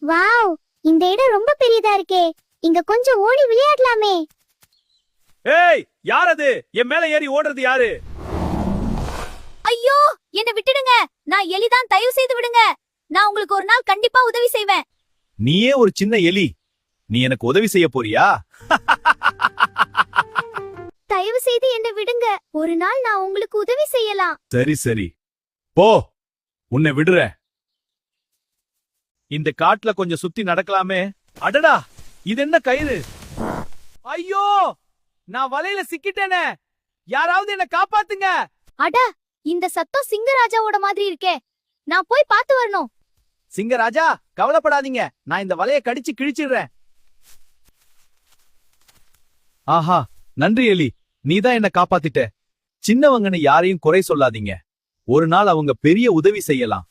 Wow, இந்த இடம் ரொம்ப பெரியதா இருக்கே. இங்க கொஞ்சம் ஓடி விளையாடலாமே. ஏய், யார் அது? என் மேல ஏறி ஓடுறது யாரு? ஐயோ, என்ன விட்டுடுங்க. நான் எலிதான், தயவு செய்து விடுங்க. நான் உங்களுக்கு ஒரு நாள் கண்டிப்பா உதவி செய்வேன். நீயே ஒரு சின்ன எலி, நீ எனக்கு உதவி செய்ய போறியா? தயவு செய்து என்ன விடுங்க. ஒரு நாள் நான் உங்களுக்கு உதவி செய்யலாம். சரி சரி, போ, உன்னை விடுறேன். இந்த காட்டுல கொஞ்சம் சுத்தி நடக்கலாமே. அடடா, இது என்ன கயிறு? ஐயோ, நான் வலையில சிக்கிட்டேனே. யாராவது என்ன காப்பாத்துங்க. அட, இந்த சத்தம் சிங்கராஜாவோட மாதிரி இருக்கே. நான் போய் பார்த்து வரணும். சிங்கராஜா, கவலைப்படாதீங்க, நான் இந்த வலைய கடிச்சு கிழிச்சிடுறேன். ஆஹா, நன்றி எலி, நீதான் என்ன காப்பாத்திட்ட. சின்னவங்கன்னு யாரையும் குறை சொல்லாதீங்க. ஒரு நாள் அவங்க பெரிய உதவி செய்யலாம்.